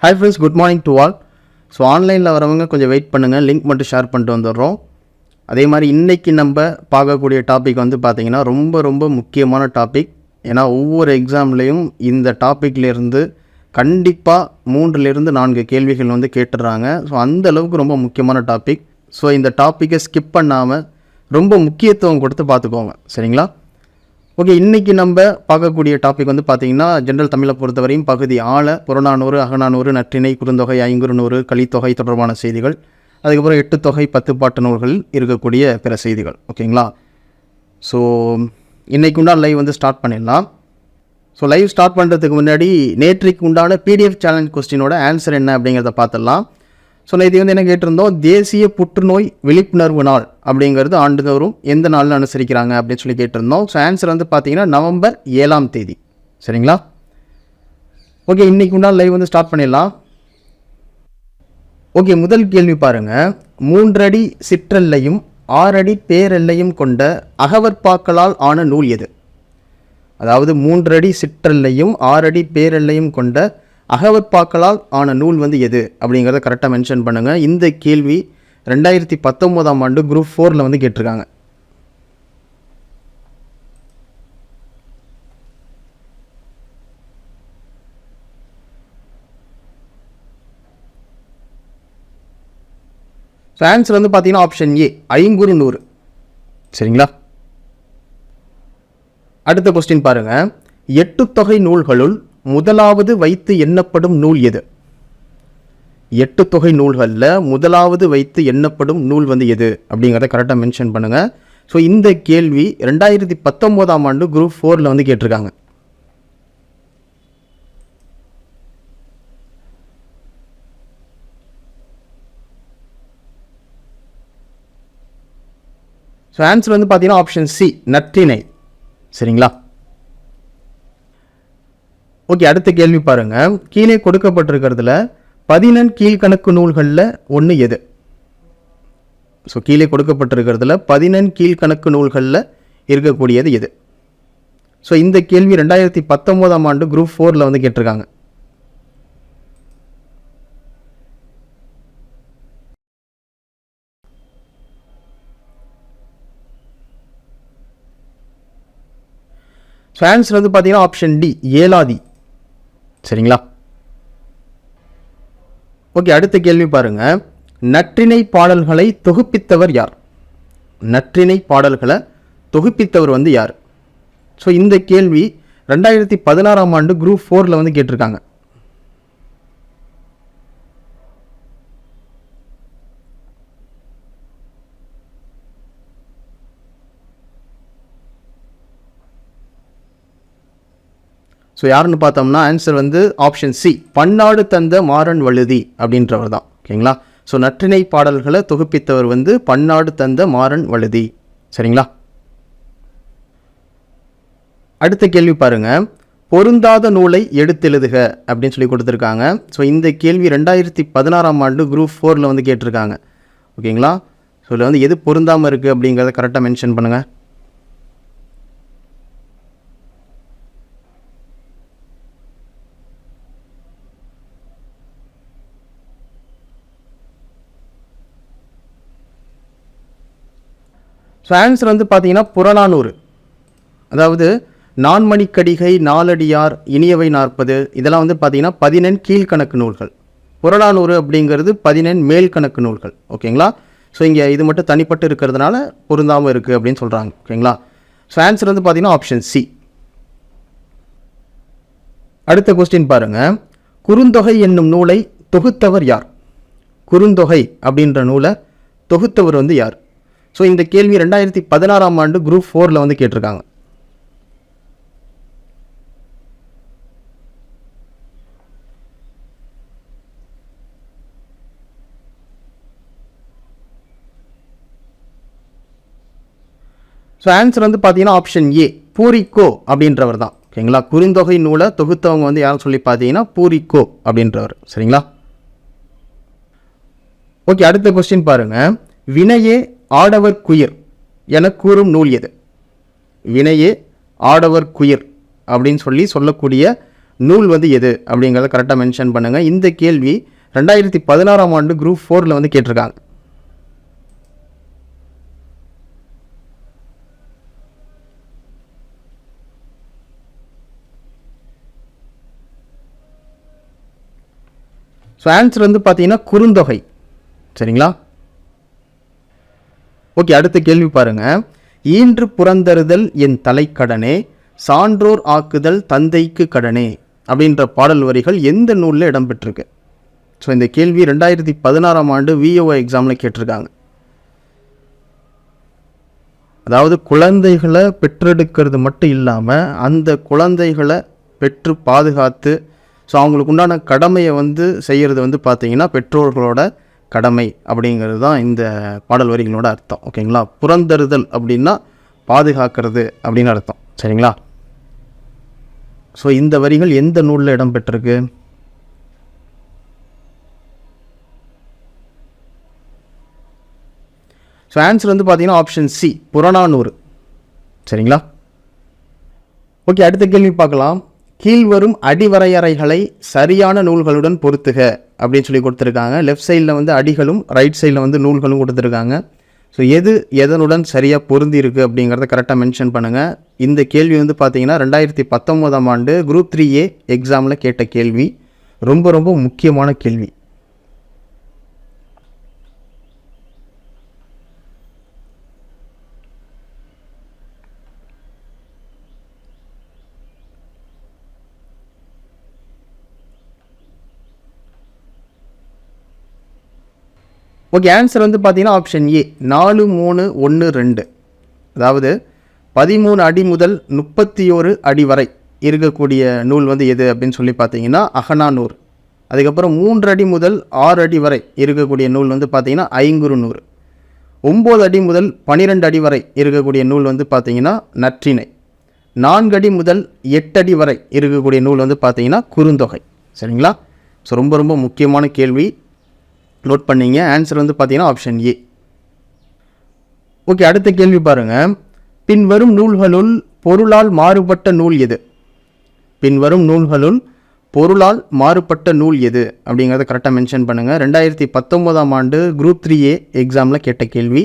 Hi friends, good morning to all. So ஆன்லைனில் வரவங்க கொஞ்சம் வெயிட் பண்ணுங்கள், லிங்க் மட்டும் ஷேர் பண்ணிட்டு வந்துடுறோம். அதே மாதிரி இன்றைக்கி நம்ம பார்க்கக்கூடிய டாபிக் வந்து பார்த்திங்கன்னா ரொம்ப ரொம்ப முக்கியமான டாபிக். ஏன்னா ஒவ்வொரு எக்ஸாம்லேயும் இந்த டாப்பிக்லேருந்து கண்டிப்பாக 3லிருந்து 4 கேள்விகள் வந்து கேட்டுடுறாங்க. ஸோ அந்த அளவுக்கு ரொம்ப முக்கியமான டாபிக். ஸோ இந்த டாப்பிக்கை ஸ்கிப் பண்ணாமல் ரொம்ப முக்கியத்துவம் கொடுத்து பார்த்துக்கோங்க, சரிங்களா? ஓகே, இன்றைக்கி நம்ம பார்க்கக்கூடிய டாபிக் வந்து பார்த்திங்கன்னா ஜென்ரல் தமிழை பொறுத்தவரையும் பகுதி ஆழ புறநானூறு, அகநானூறு, நற்றிணை, குறுந்தொகை, ஐங்குறுநூறு, கலித்தொகை தொடர்பான செய்திகள், அதுக்கப்புறம் 8 தொகை 10 பாட்டு நூல்களில் இருக்கக்கூடிய பிற செய்திகள். ஓகேங்களா? ஸோ இன்றைக்கு உண்டான லைவ் வந்து ஸ்டார்ட் பண்ணிடலாம். ஸோ லைவ் ஸ்டார்ட் பண்ணுறதுக்கு முன்னாடி நேற்றைக்கு உண்டான PDF சேலஞ்ச் கொஸ்டினோட ஆன்சர் என்ன அப்படிங்கிறத பார்த்துடலாம். ஸோ இது வந்து என்ன கேட்டிருந்தோம், தேசிய புற்றுநோய் விழிப்புணர்வு நாள் அப்படிங்கிறது ஆண்டுதோறும் எந்த நாளில் அனுசரிக்கிறாங்க அப்படின்னு சொல்லி கேட்டிருந்தோம். ஸோ ஆன்சர் வந்து பார்த்தீங்கன்னா நவம்பர் 7ஆம் தேதி, சரிங்களா? ஓகே, இன்றைக்கு உண்டான லைவ் வந்து ஸ்டார்ட் பண்ணிடலாம். ஓகே, முதல் கேள்வி பாருங்கள். 3 அடி சிற்றெல்லையும் 6 அடி பேரெல்லையும் கொண்ட அகவற்பாக்களால் ஆன நூல் எது? அதாவது 3 அடி சிற்றெல்லையும் 6 அடி பேரெல்லையும் கொண்ட அகவற்பாக்களால் ஆன நூல் வந்து எது அப்படிங்கிறத கரெக்டாக மென்ஷன் பண்ணுங்கள். இந்த கேள்வி 2019ஆம் ஆண்டு குரூப் 4ல் வந்து கேட்டிருக்காங்க. ஸோ ஆன்சர் வந்து பார்த்தீங்கன்னா ஆப்ஷன் ஏ, ஐங்குறுநூறு, சரிங்களா? அடுத்த கொஸ்டின் பாருங்கள். 8 தொகை நூல்களுள் முதலாவது வைத்து எண்ணப்படும் நூல் எது? 8 தொகை நூல்களில் முதலாவது வைத்து எண்ணப்படும் நூல் வந்து எது அப்படிங்கிறத கரெக்டாக மென்ஷன் பண்ணுங்கள். ஸோ இந்த கேள்வி 2019ஆம் ஆண்டு குரூப் 4ல் வந்து கேட்டிருக்காங்க. ஸோ ஆன்சர் வந்து பார்த்தீங்கன்னா ஆப்ஷன் சி, நற்றிணை, சரிங்களா? ஓகே, அடுத்த கேள்வி பாருங்க. கீழே கொடுக்கப்பட்டிருக்கிறதுல 11 கீழ்கணக்கு நூல்களில் ஒன்று எது? ஸோ கீழே கொடுக்கப்பட்டிருக்கிறதுல 11 கீழ்கணக்கு நூல்களில் இருக்கக்கூடியது எது? ஸோ இந்த கேள்வி 2019ஆம் ஆண்டு குரூப் 4ல் வந்து கேட்டிருக்காங்க. ஸோ ஆன்சர் வந்து பார்த்தீங்கன்னா ஆப்ஷன் டி, ஏலாதி, சரிங்களா? ஓகே, அடுத்த கேள்வி பாருங்க. நற்றிணை பாடல்களை தொகுப்பித்தவர் யார்? நற்றிணை பாடல்களை தொகுப்பித்தவர் வந்து யார்? ஸோ இந்த கேள்வி 2016ஆம் ஆண்டு குரூப் 4ல் வந்து கேட்டிருக்காங்க. ஸோ யாருன்னு பார்த்தோம்னா ஆன்சர் வந்து ஆப்ஷன் சி, பன்னாடு தந்த மாறன் வழுதி அப்படின்றவர் தான். ஓகேங்களா? ஸோ நற்றிணை பாடல்களை தொகுப்பித்தவர் வந்து பன்னாடு தந்த மாறன் வழுதி, சரிங்களா? அடுத்த கேள்வி பாருங்க. பொருந்தாத நூலை எடுத்தெழுதுக அப்படின்னு சொல்லி கொடுத்துருக்காங்க. ஸோ இந்த கேள்வி 2016ஆம் ஆண்டு குரூப் 4ல் வந்து கேட்டிருக்காங்க. ஓகேங்களா? ஸோ இதில் வந்து எது பொருந்தாமல் இருக்குது அப்படிங்கிறத கரெக்டாக மென்ஷன் பண்ணுங்கள். ஸோ ஆன்சர் வந்து பார்த்தீங்கன்னா புறநானூறு. அதாவது நான்மணிக்கடிகை, நாலடியார், இனியவை 40 இதெல்லாம் வந்து பார்த்தீங்கன்னா 11 கீழ்கணக்கு நூல்கள். புறநானூறு அப்படிங்கிறது 11 மேல் கணக்கு நூல்கள். ஓகேங்களா? ஸோ இங்கே இது மட்டும் தனிப்பட்டு இருக்கிறதுனால பொருந்தாமல் இருக்குது அப்படின்னு சொல்கிறாங்க. ஓகேங்களா? ஸோ ஆன்சர் வந்து பார்த்தீங்கன்னா ஆப்ஷன் சி. அடுத்த கொஸ்டின் பாருங்கள். குறுந்தொகை என்னும் நூலை தொகுத்தவர் யார்? குறுந்தொகை அப்படின்ற நூலை தொகுத்தவர் வந்து யார்? ஸோ இந்த கேள்வி 2016ஆம் ஆண்டு குரூப் 4ல் வந்து கேட்டிருக்காங்க. ஸோ ஆன்சர் வந்து பார்த்தீங்கன்னா ஆப்ஷன் ஏ, பூரிக்கோ அப்படின்றவர் தான். ஓகேங்களா? குறுந்தொகை நூலை தொகுத்தவங்க வந்து யாரும் சொல்லி பார்த்தீங்கன்னா பூரிக்கோ அப்படின்றவர், சரிங்களா? ஓகே, அடுத்த கொஸ்டின் பாருங்க. வினையே ஆடவர் குயிர் என கூறும் நூல் எது? வினையே ஆடவர் குயிர் அப்படின்னு சொல்லக்கூடிய நூல் வந்து எது அப்படிங்கிறத கரெக்டாக மென்ஷன் பண்ணுங்கள். இந்த கேள்வி 2016ஆம் ஆண்டு குரூப் 4ல் வந்து கேட்டிருக்காங்க. ஸோ ஆன்சர் வந்து பார்த்தீங்கன்னா குறுந்தொகை. சரிங்களா? ஓகே, அடுத்த கேள்வி பாருங்க. ஈன்று புறந்தருதல் என் தலைக்கடனே, சான்றோர் ஆக்குதல் தந்தைக்கு கடனே அப்படின்ற பாடல் வரிகள் எந்த நூலில் இடம்பெற்றிருக்கு? ஸோ இந்த கேள்வி 2016ஆம் ஆண்டு விஓ எக்ஸாமில் கேட்டிருக்காங்க. அதாவது குழந்தைகளை பெற்றெடுக்கிறது மட்டும் இல்லாமல் அந்த குழந்தைகளை பெற்று பாதுகாத்து ஸோ அவங்களுக்கு உண்டான கடமையை வந்து செய்கிறது வந்து பார்த்திங்கன்னா பெற்றோர்களோட கடமை அப்படிங்கிறது தான் இந்த பாடல் வரிகளோட அர்த்தம். ஓகேங்களா? புறந்தருதல் அப்படின்னா பாதுகாக்கிறது அப்படின்னு அர்த்தம். சரிங்களா? ஸோ இந்த வரிகள் எந்த நூலில் இடம்பெற்றிருக்கு? ஸோ ஆன்சர் வந்து பார்த்தீங்கன்னா ஆப்ஷன் சி, புறநானூறு. சரிங்களா? ஓகே, அடுத்த கேள்வி பார்க்கலாம். கீழ்வரும் அடிவரையறைகளை சரியான நூல்களுடன் பொருத்துக அப்படின்னு சொல்லி கொடுத்துருக்காங்க. லெஃப்ட் சைடில் வந்து அடிகளும் ரைட் சைடில் வந்து நூல்களும் கொடுத்துருக்காங்க. ஸோ எது எதனுடன் சரியாக பொருந்தி இருக்குது அப்படிங்கிறத கரெக்டாக மென்ஷன் பண்ணுங்கள். இந்த கேள்வி வந்து பார்த்தீங்கன்னா 2019ஆம் ஆண்டு குரூப் 3A எக்ஸாமில் கேட்ட கேள்வி. ரொம்ப ரொம்ப முக்கியமான கேள்வி. ஓகே, ஆன்சர் வந்து பார்த்தீங்கன்னா ஆப்ஷன் ஏ, 4, 3, 1, 2. அதாவது 13 அடி முதல் 31 அடி வரை இருக்கக்கூடிய நூல் வந்து எது அப்படின்னு சொல்லி பார்த்தீங்கன்னா அகநானூறு. அதுக்கப்புறம் 3 அடி முதல் 6 அடி வரை இருக்கக்கூடிய நூல் வந்து பார்த்தீங்கன்னா ஐங்குறுநூறு. 9 அடி முதல் 12 அடி வரை இருக்கக்கூடிய நூல் வந்து பார்த்தீங்கன்னா நற்றிணை. 4 அடி முதல் 8 அடி வரை இருக்கக்கூடிய நூல் வந்து பார்த்தீங்கன்னா குறுந்தொகை. சரிங்களா? ஸோ ரொம்ப ரொம்ப முக்கியமான கேள்வி, நோட் பண்ணிங்க. ஆன்சர் வந்து பார்த்தீங்கன்னா ஆப்ஷன் ஏ. ஓகே, அடுத்த கேள்வி பாருங்கள். பின்வரும் நூல்களுள் பொருளால் மாறுபட்ட நூல் எது? பின்வரும் நூல்களுள் பொருளால் மாறுபட்ட நூல் எது அப்படிங்கிறத கரெக்டாக மென்ஷன் பண்ணுங்கள். 2019ஆம் ஆண்டு குரூப் 3A எக்ஸாமில் கேட்ட கேள்வி.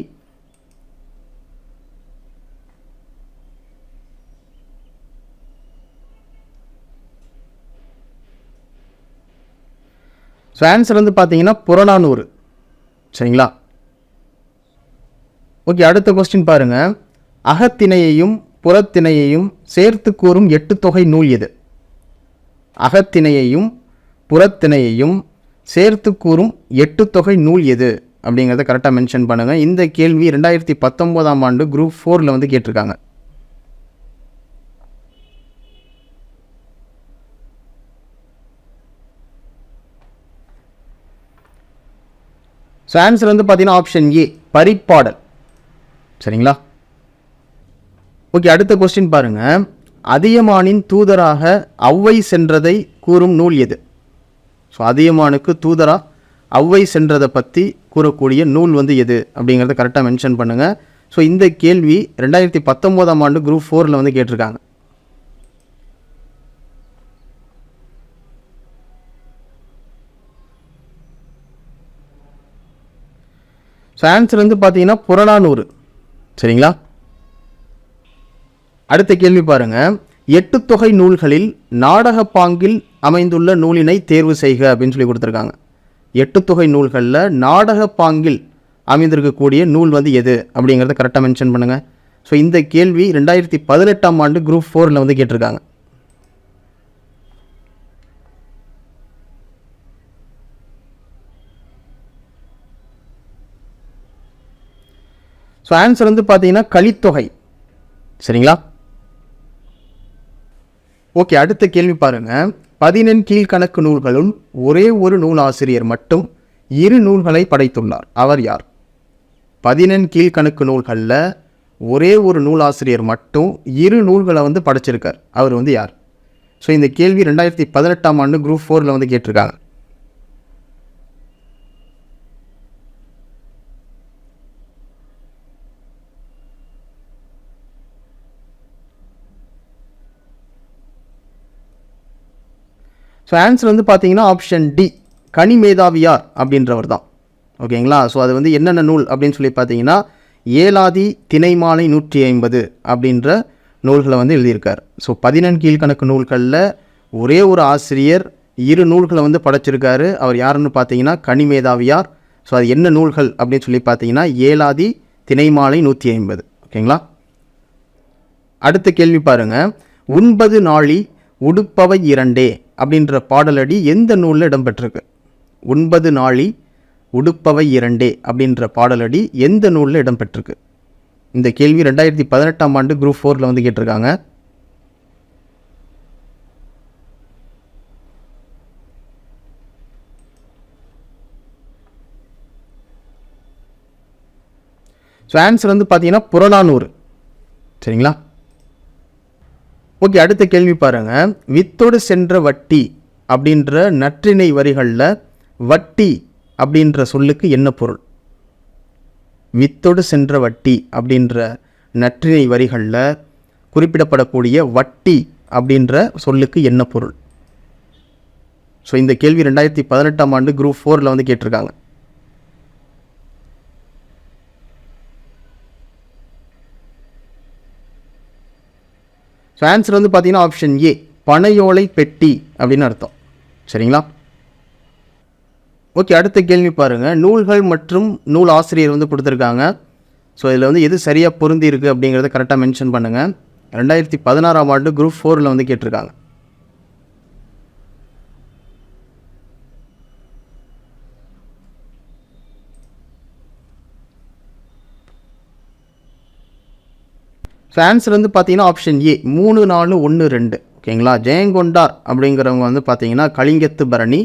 ஸோ ஆன்சர் வந்து பார்த்தீங்கன்னா புறநானூறு. சரிங்களா? ஓகே, அடுத்த கொஸ்டின் பாருங்கள். அகத்திணையையும் புறத்திணையையும் சேர்த்து கூறும் 8 தொகை நூல் எது? அகத்திணையையும் புறத்திணையையும் சேர்த்து கூறும் 8 தொகை நூல் எது அப்படிங்கிறத கரெக்டாக மென்ஷன் பண்ணுங்கள். இந்த கேள்வி 2019ஆம் ஆண்டு குரூப் 4ல் வந்து கேட்டிருக்காங்க. ஸோ ஆன்சர் வந்து பார்த்தீங்கன்னா ஆப்ஷன் ஏ, பரிப்பாடல். சரிங்களா? ஓகே, அடுத்த கொஸ்டின் பாருங்கள். அதியமானின் தூதராக ஔவை சென்றதை கூறும் நூல் எது? ஸோ அதியமானுக்கு தூதராக ஔவை சென்றதை பற்றி கூறக்கூடிய நூல் வந்து எது அப்படிங்கிறத கரெக்டாக மென்ஷன் பண்ணுங்கள். ஸோ இந்த கேள்வி 2019ஆம் ஆண்டு குரூப் 4ல் வந்து கேட்டிருக்காங்க. ஸோ ஆன்சர் வந்து பார்த்தீங்கன்னா புறநானூறு. சரிங்களா? அடுத்த கேள்வி பாருங்கள். 8 தொகை நூல்களில் நாடக பாங்கில் அமைந்துள்ள நூலினை தேர்வு செய்க அப்படின்னு சொல்லி கொடுத்துருக்காங்க. 8 தொகை நூல்களில் நாடக பாங்கில் அமைந்திருக்கக்கூடிய நூல் வந்து எது அப்படிங்கிறத கரெக்டாக மென்ஷன் பண்ணுங்கள். ஸோ இந்த கேள்வி 2018ஆம் ஆண்டு குரூப் 4ல் வந்து கேட்டிருக்காங்க. ஸோ ஆன்சர் வந்து பார்த்தீங்கன்னா கலித்தொகை. சரிங்களா? ஓகே, அடுத்த கேள்வி பாருங்கள். 14 கீழ்கணக்கு நூல்களும் ஒரே ஒரு நூல் ஆசிரியர் மட்டும் 2 நூல்களை படைத்துள்ளார். அவர் யார்? 14 கீழ்கணக்கு நூல்களில் ஒரே ஒரு நூலாசிரியர் மட்டும் 2 நூல்களை வந்து படைச்சிருக்கார். அவர் வந்து யார்? ஸோ இந்த கேள்வி 2018ஆம் ஆண்டு குரூப் 4ல் வந்து கேட்டிருக்காங்க. ஸோ ஆன்சர் வந்து பார்த்தீங்கன்னா ஆப்ஷன் டி, கனிமேதாவியார் அப்படின்றவர் தான். ஓகேங்களா. ஸோ அது வந்து என்னென்ன நூல் அப்படின்னு சொல்லி பார்த்தீங்கன்னா ஏலாதி திணைமாலை 150 அப்படின்ற நூல்களை வந்து எழுதியிருக்கார். ஸோ 14 கீழ்கணக்கு நூல்களில் ஒரே ஒரு ஆசிரியர் 2 நூல்களை வந்து படைச்சிருக்காரு. அவர் யாருன்னு பார்த்தீங்கன்னா கனிமேதாவியார். ஸோ அது என்ன நூல்கள் அப்படின்னு சொல்லி பார்த்தீங்கன்னா ஏலாதி திணைமாலை 150. ஓகேங்களா. அடுத்த கேள்வி பாருங்கள். உண்பது நாழி உடுப்பவை இரண்டே அப்படின்ற பாடலடி எந்த நூலில் இடம்பெற்றிருக்கு? உண்பது நாழி உடுப்பவை இரண்டே அப்படின்ற பாடலடி எந்த நூலில் இடம்பெற்றிருக்கு? இந்த கேள்வி 2018ஆம் ஆண்டு குரூப் 4 வந்து கேட்டிருக்காங்க. ஸோ ஆன்சர் வந்து பார்த்தீங்கன்னா புறநானூறு. சரிங்களா. ஓகே, அடுத்த கேள்வி பாருங்கள். வித்தோடு சென்ற வட்டி அப்படின்ற நற்றிணை வரிகளில் வட்டி அப்படின்ற சொல்லுக்கு என்ன பொருள்? வித்தோடு சென்ற வட்டி அப்படின்ற நற்றிணை வரிகளில் குறிப்பிடப்படக்கூடிய வட்டி அப்படின்ற சொல்லுக்கு என்ன பொருள்? ஸோ இந்த கேள்வி 2018ஆம் ஆண்டு குரூப் 4 வந்து கேட்டிருக்காங்க. ஸோ ஆன்சர் வந்து பார்த்தீங்கன்னா ஆப்ஷன் ஏ, பனையோலை பெட்டி அப்படின்னு அர்த்தம். சரிங்களா. ஓகே, அடுத்த கேள்வி பாருங்கள். நூல்கள் மற்றும் நூல் ஆசிரியர் வந்து கொடுத்துருக்காங்க. ஸோ இதில் வந்து எது சரியாக பொருந்தி இருக்குது அப்படிங்கிறத கரெக்டாக மென்ஷன் பண்ணுங்கள். 2016ஆம் ஆண்டு குரூப் 4 வந்து கேட்டிருக்காங்க. ஸோ ஆன்சர் வந்து பார்த்தீங்கன்னா ஆப்ஷன் ஏ, 3 4 1 2. ஓகேங்களா. ஜெயங்கொண்டார் அப்படிங்கிறவங்க வந்து பார்த்தீங்கன்னா கலிங்கத்து பரணி,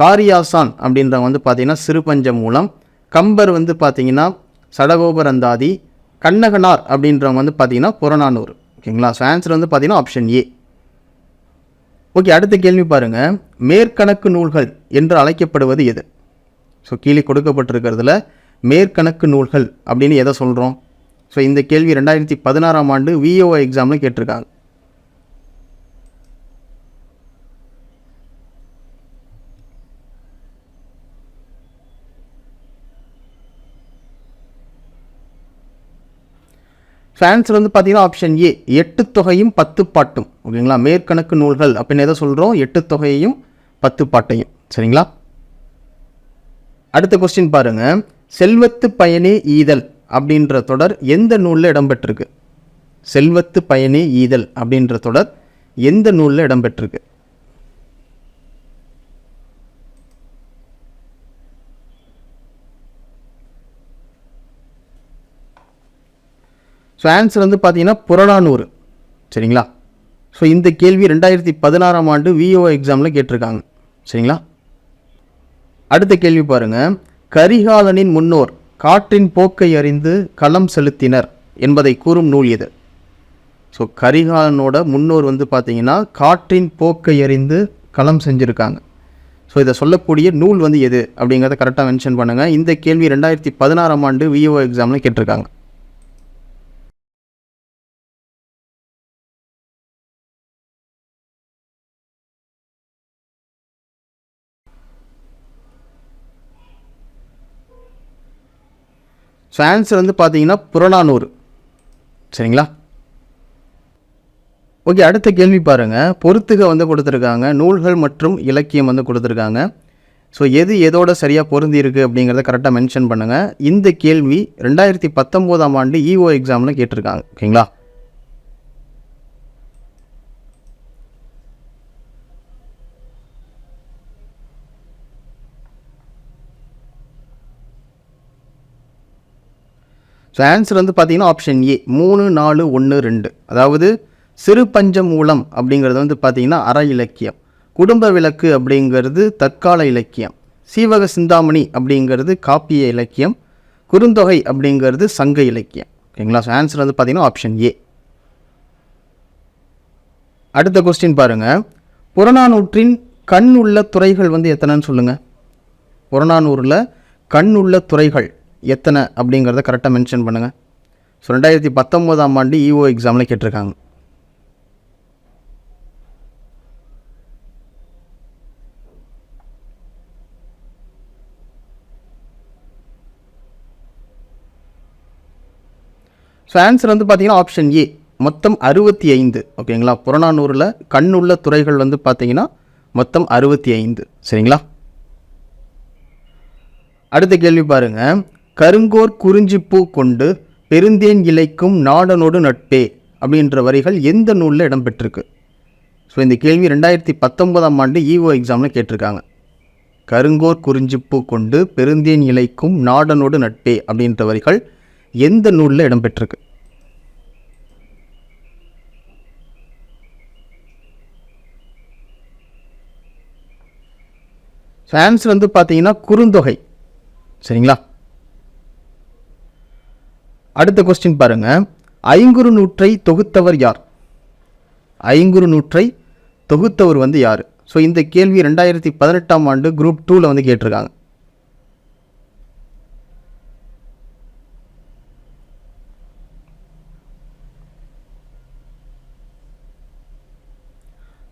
காரியாசான் அப்படின்றவங்க வந்து பார்த்தீங்கன்னா சிறுபஞ்ச மூலம், கம்பர் வந்து பார்த்தீங்கன்னா சடகோபரந்தாதி, கண்ணகனார் அப்படின்றவங்க வந்து பார்த்தீங்கன்னா புறநானூறு. ஓகேங்களா. ஸோ ஆன்சர் வந்து பார்த்தீங்கன்னா ஆப்ஷன் ஏ. ஓகே, அடுத்த கேள்வி பாருங்கள். மேற்கணக்கு நூல்கள் என்று அழைக்கப்படுவது எது? ஸோ கீழே கொடுக்கப்பட்டிருக்கிறதுல மேற்கணக்கு நூல்கள் அப்படின்னு எதை சொல்கிறோம்? ஸோ இந்த கேள்வி 2016ஆம் ஆண்டு விஓ எக்ஸாமில் கேட்டிருக்காங்க. ஸோ ஆன்சர் வந்து பார்த்தீங்கன்னா ஆப்ஷன் ஏ, 8 தொகையும் 10 பாட்டும். ஓகேங்களா. மேற்கணக்கு நூல்கள் அப்படின்னு எதை சொல்கிறோம்? 8 தொகையையும் 10 பாட்டையும். சரிங்களா. அடுத்த கொஸ்டின் பாருங்கள். செல்வத்து பயனே ஈதல் அப்படின்ற தொடர் எந்த நூலில் இடம்பெற்றிருக்கு? செல்வத்து பயனே ஈதல் அப்படின்ற தொடர் எந்த நூலில் இடம்பெற்றிருக்கு? ஸோ ஆன்சர் வந்து பார்த்தீங்கன்னா புறநானூறு. சரிங்களா. ஸோ இந்த கேள்வி 2016ஆம் ஆண்டு விஓ எக்ஸாமில் கேட்டிருக்காங்க. சரிங்களா. அடுத்த கேள்வி பாருங்கள். கரிகாலனின் முன்னோர் காற்றின் போக்கை அறிந்து களம் செலுத்தினர் என்பதை கூறும் நூல் எது? ஸோ கரிகாலனோட முன்னோர் வந்து பார்த்தீங்கன்னா காற்றின் போக்கை அறிந்து களம் செஞ்சுருக்காங்க. ஸோ இதை சொல்லக்கூடிய நூல் வந்து எது அப்படிங்கிறத கரெக்டாக மென்ஷன் பண்ணுங்கள். இந்த கேள்வி 2016ஆம் ஆண்டு விஓ எக்ஸாமில் கேட்டிருக்காங்க. ஸோ ஆன்சர் வந்து பார்த்தீங்கன்னா புறநானூறு. சரிங்களா. ஓகே, அடுத்த கேள்வி பாருங்கள். பொறுத்துக வந்து கொடுத்துருக்காங்க, நூல்கள் மற்றும் இலக்கியம் வந்து கொடுத்துருக்காங்க. ஸோ எது எதோட சரியாக பொருந்தி இருக்குது அப்படிங்கிறத கரெக்டாக மென்ஷன் பண்ணுங்கள். இந்த கேள்வி 2019ஆம் ஆண்டு இஓ எக்ஸாமில் கேட்டிருக்காங்க. ஓகேங்களா. ஸோ ஆன்சர் வந்து பார்த்தீங்கன்னா ஆப்ஷன் ஏ, 3 4 1 2. அதாவது சிறு பஞ்ச மூலம் அப்படிங்கிறது வந்து பார்த்தீங்கன்னா அற இலக்கியம், குடும்ப விளக்கு அப்படிங்கிறது தற்கால இலக்கியம், சீவக சிந்தாமணி அப்படிங்கிறது காப்பிய இலக்கியம், குறுந்தொகை அப்படிங்கிறது சங்க இலக்கியம். ஓகேங்களா. ஸோ ஆன்சர் வந்து பார்த்தீங்கன்னா ஆப்ஷன் ஏ. அடுத்த கொஸ்டின் பாருங்கள். புறநானூற்றின் கண் உள்ள துறைகள் வந்து எத்தனைன்னு சொல்லுங்கள். புறநானூரில் கண் உள்ள துறைகள் எத்தனை அப்படிங்கிறத கரெக்டாக மென்ஷன் பண்ணுங்கள். ஸோ 2019ஆம் ஆண்டு இஓ எக்ஸாமில் கேட்டிருக்காங்க. ஸோ ஆன்சர் வந்து பார்த்தீங்கன்னா ஆப்ஷன் ஏ, மொத்தம் 65. ஓகேங்களா, புறநானூரில் கண்ணுள்ள துறைகள் வந்து பார்த்தீங்கன்னா மொத்தம் 65. சரிங்களா. அடுத்த கேள்வி பாருங்க. கருங்கோர் குறிஞ்சிப்பூ கொண்டு பெருந்தேன் இலைக்கும் நாடனோடு நட்பே அப்படின்ற வரிகள் எந்த நூலில் இடம்பெற்றிருக்கு? ஸோ இந்த கேள்வி 2019ஆம் ஆண்டு ஈஓ எக்ஸாமில் கேட்டிருக்காங்க. கருங்கோர் குறிஞ்சிப்பூ கொண்டு பெருந்தேன் இலைக்கும் நாடனோடு நட்பே அப்படின்ற வரிகள் எந்த நூலில் இடம்பெற்றிருக்கு? ஆன்சர் வந்து பார்த்தீங்கன்னா குறுந்தொகை. சரிங்களா. அடுத்த கொஸ்டின் பாருங்க. ஐங்குறு நூற்றை தொகுத்தவர் யார்? ஐங்குறு நூற்றை தொகுத்தவர் வந்து யார்? ஸோ இந்த கேள்வி 2018ஆம் ஆண்டு குரூப் 2ல் வந்து கேட்டிருக்காங்க.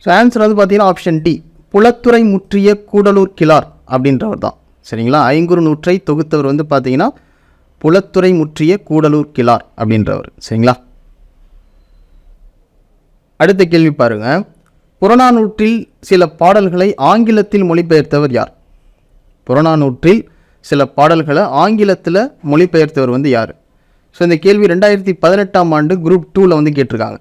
ஸோ ஆன்சர் வந்து பார்த்தீங்கன்னா ஆப்ஷன் டி, புலத்துறை முற்றிய கூடலூர் கிழார் அப்படின்றவர் தான். சரிங்களா. ஐங்குறு நூற்றை தொகுத்தவர் வந்து பார்த்தீங்கன்னா புலத்துறை முற்றிய கூடலூர் கிழார் அப்படின்றவர். சரிங்களா. அடுத்த கேள்வி பாருங்க. புறநானூற்றில் சில பாடல்களை ஆங்கிலத்தில் மொழிபெயர்த்தவர் யார்? புறநானூற்றில் சில பாடல்களை ஆங்கிலத்தில் மொழிபெயர்த்தவர் வந்து யார்? ஸோ இந்த கேள்வி 2018ஆம் ஆண்டு குரூப் 2ல் வந்து கேட்டிருக்காங்க.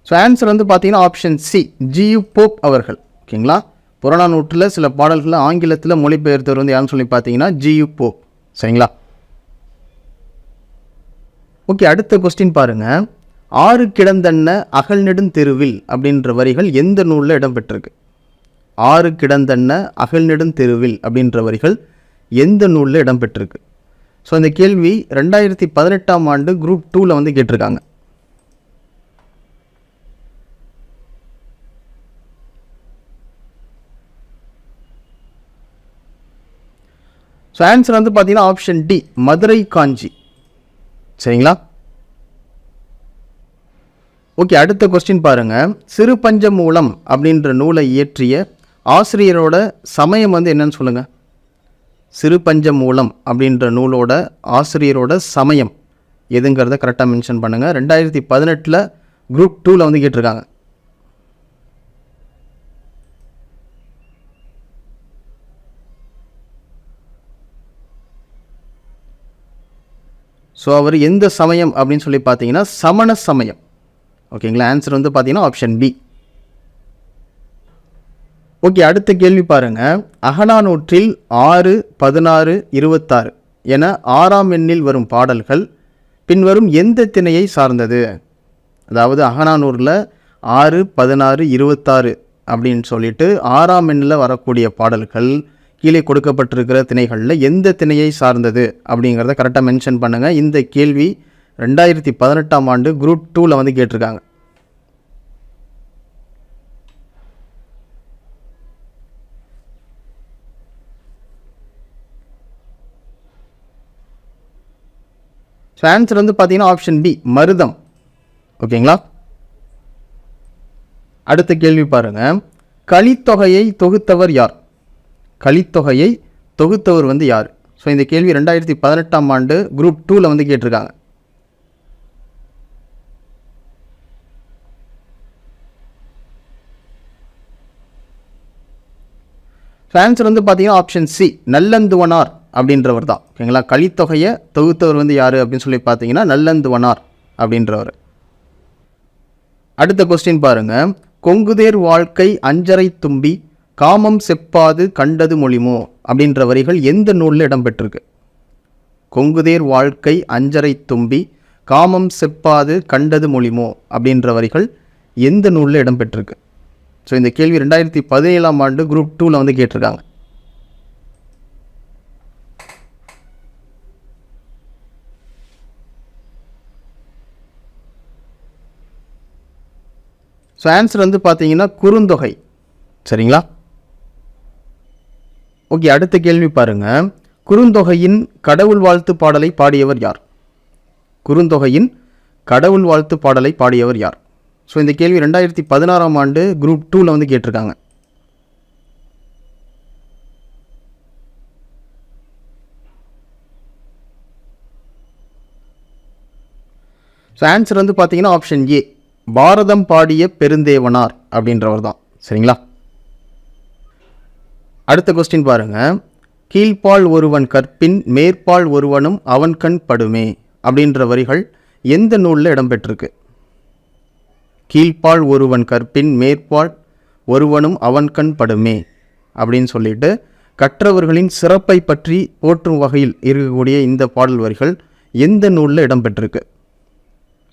ஸோ ஆன்சர் வந்து பார்த்தீங்கன்னா ஆப்ஷன் சி, ஜியு போப் அவர்கள். ஓகேங்களா. புறநானூற்றில் சில பாடல்களை ஆங்கிலத்தில் மொழிபெயர்த்தவர் வந்து யாருன்னு சொல்லி பார்த்தீங்கன்னா ஜியு போப். சரிங்களா. ஓகே, அடுத்த கொஸ்டின் பாருங்க. ஆறு கிடந்தன்ன அகல் நெடுந்தெருவில் அப்படின்ற வரிகள் எந்த நூலில் இடம்பெற்றிருக்கு? ஆறு கிடந்தன்ன அகல் நெடுந்தெருவில் அப்படின்ற வரிகள் எந்த நூலில் இடம்பெற்றிருக்கு? ஸோ இந்த கேள்வி 2018ஆம் ஆண்டு குரூப் 2ல் வந்து கேட்டிருக்காங்க. ஸோ ஆன்சர் வந்து பார்த்தீங்கன்னா ஆப்ஷன் டி, மதுரை காஞ்சி. சரிங்களா. ஓகே, அடுத்த கொஸ்டின் பாருங்க. சிறு பஞ்சமூலம் அப்படின்ற நூலை இயற்றிய ஆசிரியரோட சமயம் வந்து என்னன்னு சொல்லுங்க. சிறு பஞ்சமூலம் அப்படின்ற நூலோட ஆசிரியரோட சமயம் எதுங்கிறத கரெக்டாக மென்ஷன் பண்ணுங்க. 2018 குரூப் 2ல் வந்து கேட்டிருக்காங்க. ஸோ அவர் எந்த சமயம் அப்படின்னு சொல்லி பார்த்தீங்கன்னா சமண சமயம். ஓகேங்களா. ஆன்சர் வந்து பார்த்தீங்கன்னா ஆப்ஷன் பி. ஓகே, அடுத்த கேள்வி பாருங்க. அகநானூற்றில் 6, 16, 26 என 6ஆம் எண்ணில் வரும் பாடல்கள் பின்வரும் எந்த திணையை சார்ந்தது? அதாவது அகநானூரில் 6, 16, 26 அப்படின்னு சொல்லிட்டு 6ஆம் எண்ணில் வரக்கூடிய பாடல்கள் கீழே கொடுக்கப்பட்டிருக்கிற திணைகளில் எந்த திணையை சார்ந்தது அப்படிங்கிறத கரெக்டாக மென்ஷன் பண்ணுங்கள். இந்த கேள்வி 2018ஆம் ஆண்டு குரூப் 2ல் வந்து கேட்டிருக்காங்க. ஸோ ஆன்சர் வந்து பார்த்தீங்கன்னா ஆப்ஷன் பி, மருதம். ஓகேங்களா. அடுத்த கேள்வி பாருங்கள். கலித்தொகையை தொகுத்தவர் யார்? கலித்தொகையை தொகுத்தவர் வந்து யார்? ஸோ இந்த கேள்வி 2018ஆம் ஆண்டு குரூப் 2ல் வந்து கேட்டிருக்காங்க. ஆன்சர் வந்து பார்த்தீங்கன்னா ஆப்ஷன் சி, நல்லந்துவனார் அப்படின்றவர் தான். ஓகேங்களா. கலித்தொகையை தொகுத்தவர் வந்து யார் அப்படின்னு சொல்லி பார்த்தீங்கன்னா நல்லந்துவனார் அப்படின்றவர். அடுத்த கொஸ்டின் பாருங்க. கொங்குதேர் வாழ்க்கை அஞ்சரை தும்பி காமம் செப்பாது கண்டது மொழிமோ அப்படின்ற வரிகள் எந்த நூலில் இடம்பெற்றிருக்கு? கொங்குதேர் வாழ்க்கை அஞ்சரை தும்பி காமம் செப்பாது கண்டது மொழிமோ அப்படின்ற வரிகள் எந்த நூலில் இடம்பெற்றிருக்கு? ஸோ இந்த கேள்வி 2017ஆம் ஆண்டு குரூப் 2ல் வந்து கேட்டிருக்காங்க. ஸோ ஆன்சர் வந்து பார்த்தீங்கன்னா குறுந்தொகை. சரிங்களா. ஓகே, அடுத்த கேள்வி பாருங்க. குறுந்தொகையின் கடவுள் வாழ்த்து பாடலை பாடியவர் யார்? குறுந்தொகையின் கடவுள் வாழ்த்து பாடலை பாடியவர் யார்? ஸோ இந்த கேள்வி 2016ஆம் ஆண்டு குரூப் 2ல் வந்து கேட்டிருக்காங்க. ஸோ ஆன்சர் வந்து பார்த்தீங்கன்னா ஆப்ஷன் ஏ, பாரதம் பாடிய பெருந்தேவனார் அப்படின்றவர் தான். சரிங்களா? அடுத்த கொஸ்டின் பாருங்க. கீழ்ப்பால் ஒருவன் கற்பின் மேற்பால் ஒருவனும் அவன் கண் படுமே அப்படின்ற வரிகள் எந்த நூலில் இடம்பெற்றிருக்கு? கீழ்ப்பால் ஒருவன் கற்பின் மேற்பால் ஒருவனும் அவன் கண் படுமே அப்படின்னு சொல்லிட்டு கற்றவர்களின் சிறப்பை பற்றி போற்றும் வகையில் இருக்கக்கூடிய இந்த பாடல் வரிகள் எந்த நூலில் இடம்பெற்றிருக்கு?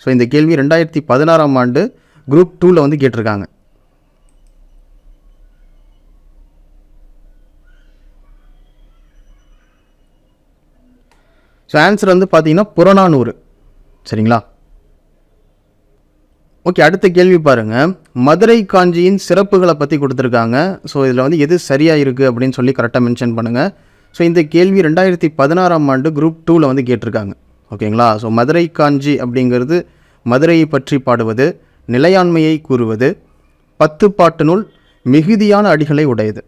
ஸோ இந்த கேள்வி 2016ஆம் ஆண்டு குரூப் 2ல் வந்து கேட்டிருக்காங்க. ஸோ ஆன்சர் வந்து பார்த்தீங்கன்னா புறநானூறு. சரிங்களா? ஓகே, அடுத்த கேள்வி பாருங்கள். மதுரை காஞ்சியின் சிறப்புகளை பற்றி கொடுத்துருக்காங்க. ஸோ இதில் வந்து எது சரியாக இருக்குது அப்படின்னு சொல்லி கரெக்டாக மென்ஷன் பண்ணுங்கள். ஸோ இந்த கேள்வி 2016ஆம் ஆண்டு குரூப் 2ல் வந்து கேட்டிருக்காங்க. ஓகேங்களா? ஸோ மதுரை காஞ்சி அப்படிங்கிறது மதுரையை பற்றி பாடுவது, நிலையாண்மையை கூறுவது, 10 பாட்டு நூல், மிகுதியான அடிகளை உடையது.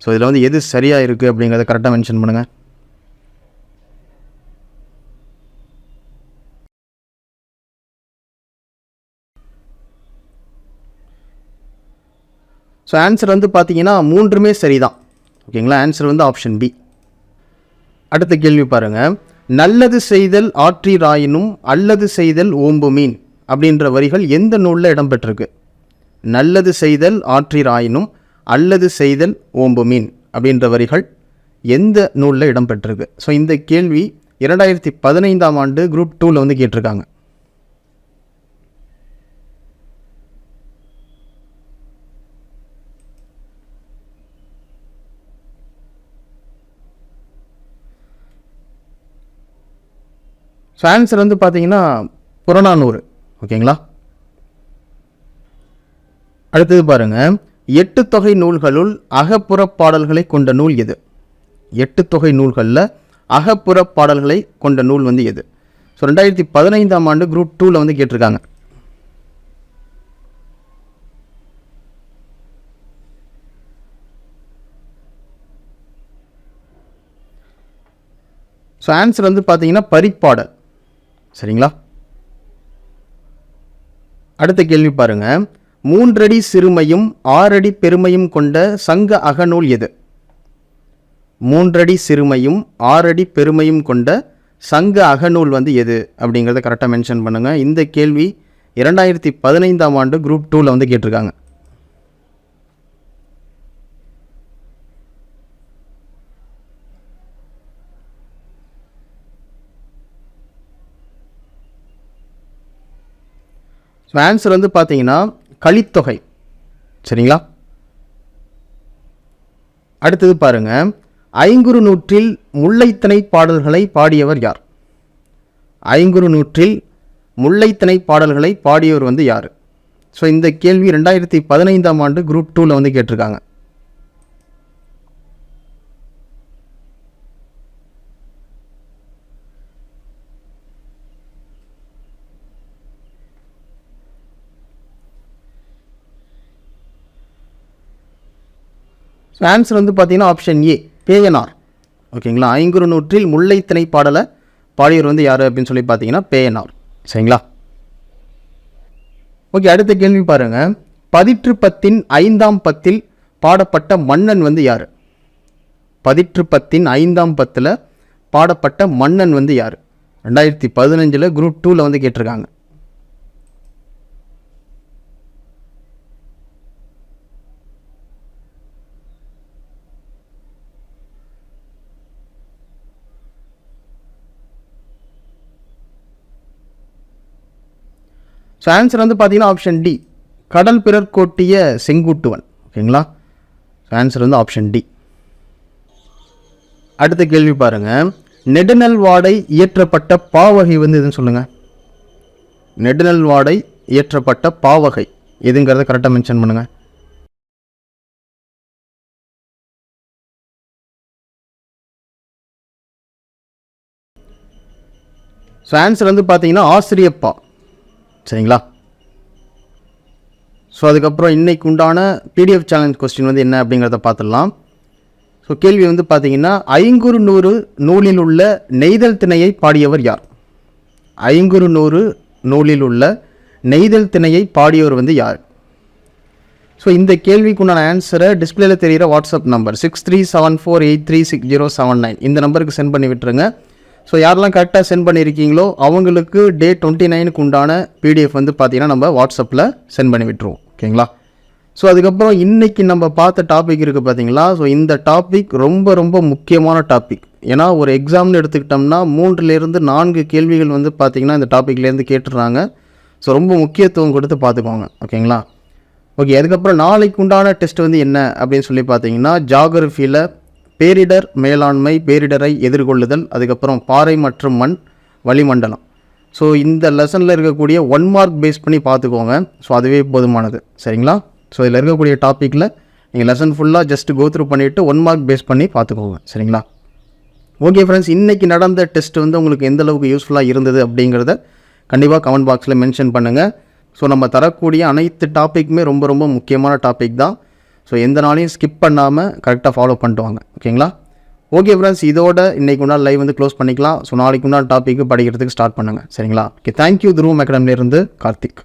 ஸோ இதில் வந்து எது சரியாக இருக்குது அப்படிங்கிறத கரெக்டாக மென்ஷன் பண்ணுங்கள். ஸோ ஆன்சர் வந்து பார்த்தீங்கன்னா மூன்றுமே சரிதான். ஓகேங்களா? ஆன்சர் வந்து ஆப்ஷன் பி. அடுத்த கேள்வி பாருங்கள். நல்லது செய்தல் ஆற்றிராயினும் அல்லது செய்தல் ஓம்புமீன் அப்படின்ற வரிகள் எந்த நூலில் இடம்பெற்றிருக்கு? நல்லது செய்தல் ஆற்றிராயினும் அல்லது செய்தல் ஓம்புமீன் அப்படின்ற வரிகள் எந்த நூலில் இடம்பெற்றிருக்கு? ஸோ இந்த கேள்வி 2015ஆம் ஆண்டு குரூப் 2ல் வந்து கேட்டிருக்காங்க. ஸோ ஆன்சர் வந்து பார்த்தீங்கன்னா புறநானூறு. ஓகேங்களா? அடுத்தது பாருங்கள். 8 தொகை நூல்களுள் அகப்புற பாடல்களை கொண்ட நூல் எது? 8 தொகை நூல்களில் அகப்புற பாடல்களை கொண்ட நூல் வந்து எது? ஸோ 2015ஆம் ஆண்டு குரூப் 2ல் வந்து கேட்டிருக்காங்க. ஸோ ஆன்சர் வந்து பார்த்தீங்கன்னா பரிப்பாடல். சரிங்களா? அடுத்த கேள்வி பாருங்க. 3 அடி சிறுமையும் 6 அடி பெருமையும் கொண்ட சங்க அகநூல் எது? 3 அடி சிறுமையும் 6 அடி பெருமையும் கொண்ட சங்க அகநூல் வந்து எது அப்படிங்கிறத கரெக்டாக மென்ஷன் பண்ணுங்க. இந்த கேள்வி 2015ஆம் ஆண்டு குரூப் 2ல் வந்து கேட்டிருக்காங்க. ஸோ ஆன்சர் வந்து பார்த்தீங்கன்னா கலித்தொகை. சரிங்களா? அடுத்தது பாருங்க. ஐங்குறு நூற்றில் முல்லைத்திணை பாடல்களை பாடியவர் யார்? ஐங்குறு நூற்றில் முல்லைத்திணை பாடல்களை பாடியவர் வந்து யார்? ஸோ இந்த கேள்வி 2015ஆம் ஆண்டு குரூப் 2ல் வந்து கேட்டிருக்காங்க. ஸோ ஆன்சர் வந்து பார்த்தீங்கன்னா ஆப்ஷன் ஏ, பேயனார். ஓகேங்களா? ஐங்குறு நூற்றில் முல்லைத்திணை பாடலை பாடியவர் வந்து யார் அப்படின்னு சொல்லி பார்த்தீங்கன்னா பேயனார். சரிங்களா? ஓகே, அடுத்த கேள்வி பாருங்கள். பதிற்று பத்தின் 5ஆம் பத்தில் பாடப்பட்ட மன்னன் வந்து யார்? பதிற்று பத்தின் 5ஆம் பத்தில் பாடப்பட்ட மன்னன் வந்து யார்? 2015 குரூப் 2ல் வந்து கேட்டிருக்காங்க. ஸோ ஆன்சர் வந்து பார்த்தீங்கன்னா ஆப்ஷன் டி, கடல் பிறர் கோட்டிய செங்குட்டுவன். ஓகேங்களா? ஸோ ஆன்சர் வந்து ஆப்ஷன் டி. அடுத்த கேள்வி பாருங்கள். நெடுநல் வாடை இயற்றப்பட்ட பாவகை வந்து எதுன்னு சொல்லுங்கள். நெடுநல் வாடை இயற்றப்பட்ட பாவகை எதுங்கிறத கரெக்டாக மென்ஷன் பண்ணுங்கள். ஸோ ஆன்சர் வந்து பார்த்தீங்கன்னா ஆசிரியப்பா. சரிங்களா? ஸோ அதுக்கப்புறம் இன்றைக்கு உண்டான பிடிஎஃப் சேலஞ்ச் கொஸ்டின் வந்து என்ன அப்படிங்கிறத பார்த்துடலாம். ஸோ கேள்வி வந்து பார்த்தீங்கன்னா ஐங்குறு நூறு நூலில் உள்ள நெய்தல் திணையை பாடியவர் யார்? ஐங்குறுநூறு நூலில் உள்ள நெய்தல் திணையை பாடியோர் வந்து யார்? ஸோ இந்த கேள்விக்குண்டான ஆன்சரை டிஸ்பிளேல தெரிகிற வாட்ஸ்அப் நம்பர் 6374836079 இந்த நம்பருக்கு சென்ட் பண்ணி விட்டுருங்க. ஸோ யாரெல்லாம் கரெக்டாக சென்ட் பண்ணியிருக்கீங்களோ அவங்களுக்கு டே 29க்கு உண்டான பிடிஎஃப் வந்து பார்த்தீங்கன்னா நம்ம வாட்ஸ்அப்பில் சென்ட் பண்ணி விட்டுருவோம். ஓகேங்களா? ஸோ அதுக்கப்புறம் இன்றைக்கி நம்ம பார்த்த டாபிக் இருக்குது பார்த்தீங்களா. ஸோ இந்த டாபிக் ரொம்ப ரொம்ப முக்கியமான டாபிக். ஏன்னா ஒரு எக்ஸாம்னு எடுத்துக்கிட்டோம்னா 3லேருந்து 4 கேள்விகள் வந்து பார்த்திங்கன்னா இந்த டாப்பிக்லேருந்து கேட்டுடுறாங்க. ஸோ ரொம்ப முக்கியத்துவம் கொடுத்து பார்த்துக்கோங்க. ஓகேங்களா? ஓகே, அதுக்கப்புறம் நாளைக்கு உண்டான டெஸ்ட் வந்து என்ன அப்படின்னு சொல்லி பார்த்தீங்கன்னா ஜாகிரஃபியில் பேரிடர் மேலாண்மை, பேரிடரை எதிர்கொள்ளுதல், அதுக்கப்புறம் பாறை மற்றும் மண், வளிமண்டலம். ஸோ இந்த லெசனில் இருக்கக்கூடிய 1 மார்க் பேஸ் பண்ணி பார்த்துக்கோங்க. ஸோ அதுவே போதுமானது. சரிங்களா? ஸோ இதில் இருக்கக்கூடிய டாப்பிக்கில் நீங்கள் லெசன் ஃபுல்லாக ஜஸ்ட் கோ த்ரூ பண்ணிவிட்டு 1 மார்க் பேஸ் பண்ணி பார்த்துக்கோங்க. சரிங்களா? ஓகே ஃப்ரெண்ட்ஸ், இன்றைக்கி நடந்த டெஸ்ட் வந்து உங்களுக்கு எந்த அளவுக்கு யூஸ்ஃபுல்லாக இருந்தது அப்படிங்கிறத கண்டிப்பாக கமெண்ட் பாக்ஸில் மென்ஷன் பண்ணுங்கள். ஸோ நம்ம தரக்கூடிய அனைத்து டாப்பிக்குமே ரொம்ப ரொம்ப முக்கியமான டாபிக் தான். ஸோ எந்த நாளையும் ஸ்கிப் பண்ணாமல் கரெக்டாக ஃபாலோ பண்ணிட்டு வாங்க. ஓகேங்களா? ஓகே ஃப்ரெண்ட்ஸ், இதோட இன்றைக்கு உண்டான லைவ் வந்து க்ளோஸ் பண்ணிக்கலாம். ஸோ நாளைக்கு உண்டான டாப்பிக்கு படிக்கிறதுக்கு ஸ்டார்ட் பண்ணுங்கள். சரிங்களா? Okay, thank you. துருவம் அகாடமிலேருந்து கார்த்திக்.